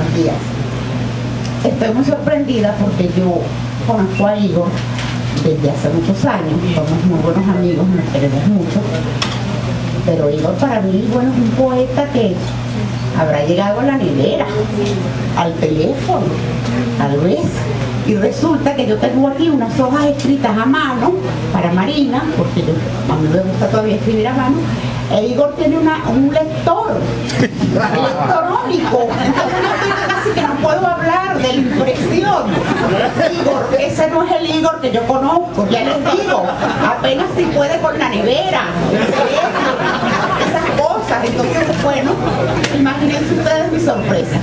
buenos días. Estoy muy sorprendida porque yo conozco a Igor desde hace muchos años, somos muy buenos amigos, nos queremos mucho, pero Igor para mí, bueno, es un poeta que habrá llegado a la nevera, al teléfono, tal vez, y resulta que yo tengo aquí unas hojas escritas a mano para Marina, porque a mí me gusta todavía escribir a mano, e Igor tiene un lector electrónico, entonces yo casi que no puedo hablar de la impresión. Igor, ese no es el Igor que yo conozco, ya les digo, apenas si puede con la nevera, esas cosas. Entonces, bueno, imagínense ustedes mi sorpresa.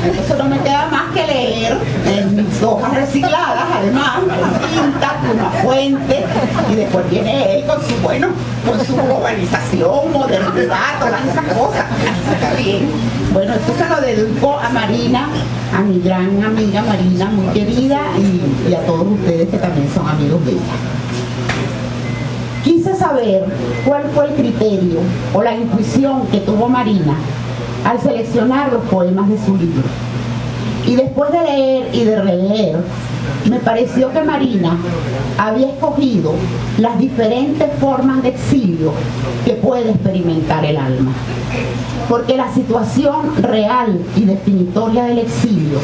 Entonces no me queda más que leer en mis hojas recicladas, además, con tinta, con una fuente, y después viene él con su, bueno, con su globalización, modernidad, todas esas cosas. Está bien. Bueno, esto se lo dedico a Marina, a mi gran amiga Marina, muy querida, y a todos ustedes que también son amigos de ella. Quise saber cuál fue el criterio o la intuición que tuvo Marina al seleccionar los poemas de su libro. Y después de leer y de releer, me pareció que Marina había escogido las diferentes formas de exilio que puede experimentar el alma. Porque la situación real y definitoria del exilio,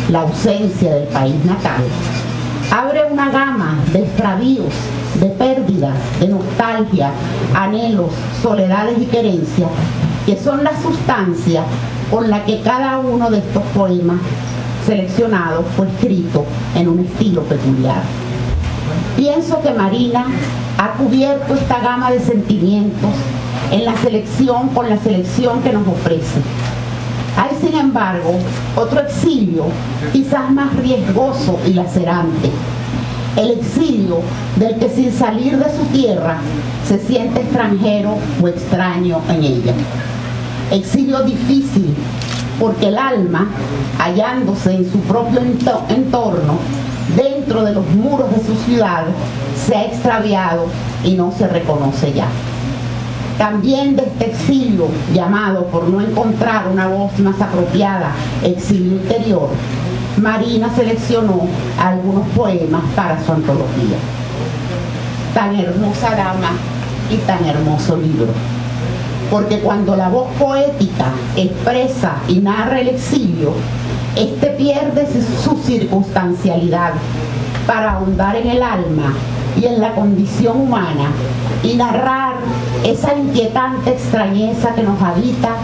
la ausencia del país natal, abre una gama de extravíos, de pérdidas, de nostalgia, anhelos, soledades y querencias, que son la sustancia con la que cada uno de estos poemas seleccionados fue escrito en un estilo peculiar. Pienso que Marina ha cubierto esta gama de sentimientos en la selección, con la selección que nos ofrece. Hay, sin embargo, otro exilio quizás más riesgoso y lacerante, el exilio del que sin salir de su tierra se siente extranjero o extraño en ella. Exilio difícil porque el alma, hallándose en su propio entorno, dentro de los muros de su ciudad, se ha extraviado y no se reconoce ya. También de este exilio, llamado por no encontrar una voz más apropiada, exilio interior, Marina seleccionó algunos poemas para su antología. Tan hermosa dama y tan hermoso libro. Porque cuando la voz poética expresa y narra el exilio, este pierde su circunstancialidad para ahondar en el alma y en la condición humana y narrar esa inquietante extrañeza que nos habita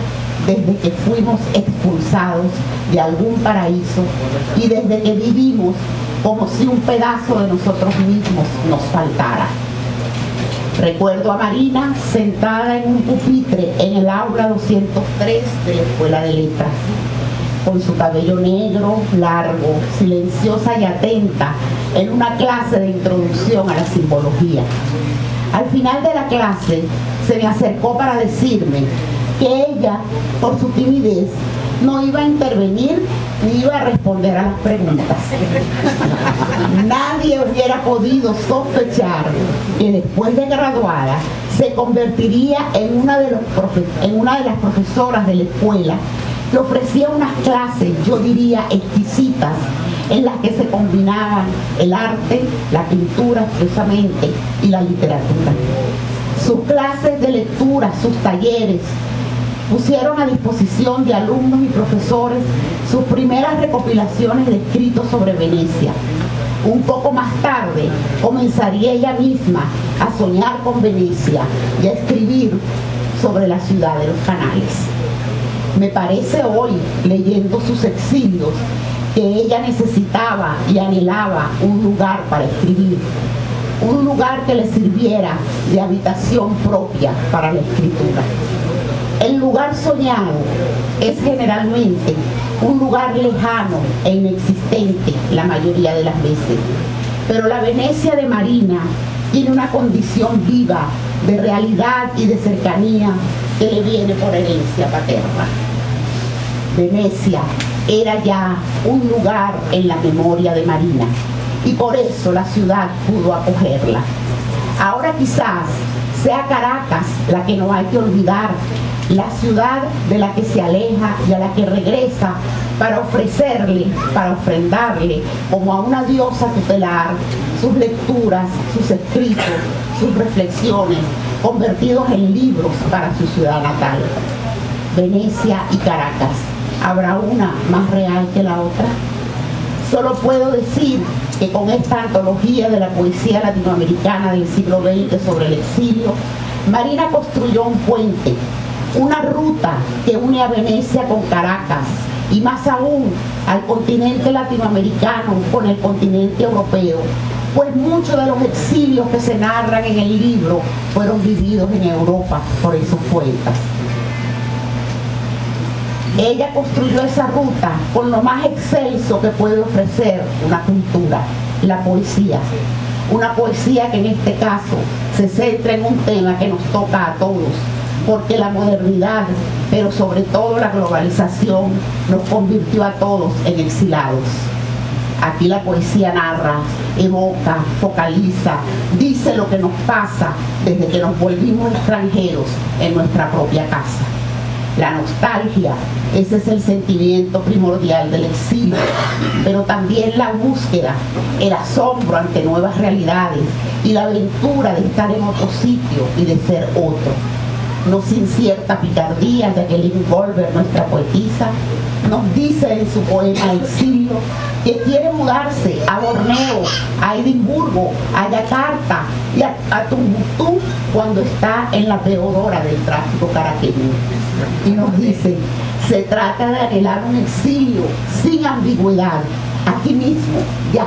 desde que fuimos expulsados de algún paraíso y desde que vivimos como si un pedazo de nosotros mismos nos faltara. Recuerdo a Marina sentada en un pupitre en el aula 203 de la Escuela de Letras, con su cabello negro, largo, silenciosa y atenta, en una clase de introducción a la simbología. Al final de la clase se me acercó para decirme que ella, por su timidez, no iba a intervenir ni iba a responder a las preguntas. Nadie hubiera podido sospechar que después de graduada se convertiría en una de las profesoras de la escuela que ofrecía unas clases, yo diría, exquisitas, en las que se combinaban el arte, la pintura expresamente y la literatura. Sus clases de lectura, sus talleres, pusieron a disposición de alumnos y profesores sus primeras recopilaciones de escritos sobre Venecia. Un poco más tarde comenzaría ella misma a soñar con Venecia y a escribir sobre la ciudad de los canales. Me parece hoy, leyendo sus exilios, que ella necesitaba y anhelaba un lugar para escribir, un lugar que le sirviera de habitación propia para la escritura. El lugar soñado es generalmente un lugar lejano e inexistente la mayoría de las veces, pero la Venecia de Marina tiene una condición viva de realidad y de cercanía que le viene por herencia paterna. Venecia era ya un lugar en la memoria de Marina y por eso la ciudad pudo acogerla. Ahora quizás sea Caracas la que no hay que olvidar, la ciudad de la que se aleja y a la que regresa para ofrecerle, para ofrendarle como a una diosa tutelar sus lecturas, sus escritos, sus reflexiones, convertidos en libros para su ciudad natal. Venecia y Caracas, ¿habrá una más real que la otra? Solo puedo decir que con esta antología de la poesía latinoamericana del siglo XX sobre el exilio, Marina construyó un puente, una ruta que une a Venecia con Caracas y más aún al continente latinoamericano con el continente europeo, pues muchos de los exilios que se narran en el libro fueron vividos en Europa por esos poetas. Ella construyó esa ruta con lo más excelso que puede ofrecer una cultura, la poesía. Una poesía que en este caso se centra en un tema que nos toca a todos, porque la modernidad, pero sobre todo la globalización, nos convirtió a todos en exilados. Aquí la poesía narra, evoca, focaliza, dice lo que nos pasa desde que nos volvimos extranjeros en nuestra propia casa. La nostalgia, ese es el sentimiento primordial del exilio, pero también la búsqueda, el asombro ante nuevas realidades y la aventura de estar en otro sitio y de ser otro. No sin cierta picardía, Jacqueline Goldberg, nuestra poetisa, nos dice en su poema Exilio que quiere mudarse a Borneo, a Edimburgo, a Yakarta y a Tombuctú cuando está en la peor hora del tráfico caraqueño. Y nos dice, se trata de anhelar un exilio sin ambigüedad, aquí mismo, ya.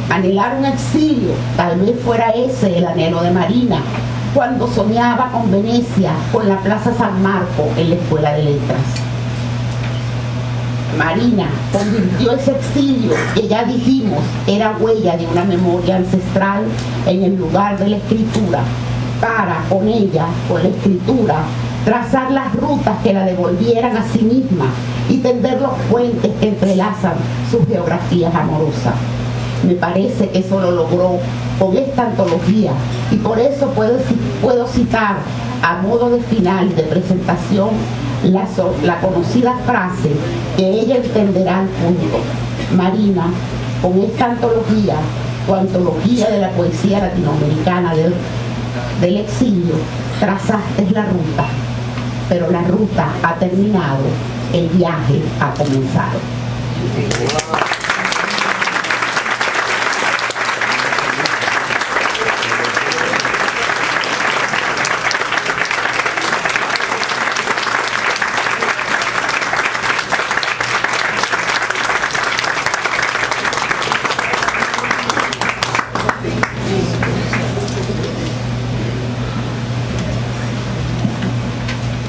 Anhelar un exilio, tal vez fuera ese el anhelo de Marina, cuando soñaba con Venecia, con la Plaza San Marco en la Escuela de Letras. Marina convirtió ese exilio, que ya dijimos era huella de una memoria ancestral, en el lugar de la escritura, para con ella, con la escritura, trazar las rutas que la devolvieran a sí misma y tender los puentes que entrelazan sus geografías amorosas. Me parece que eso lo logró con esta antología y por eso puedo citar a modo de final de presentación la conocida frase que ella entenderá al punto. Marina, con esta antología, tu antología de la poesía latinoamericana del exilio, trazaste la ruta, pero la ruta ha terminado, el viaje ha comenzado.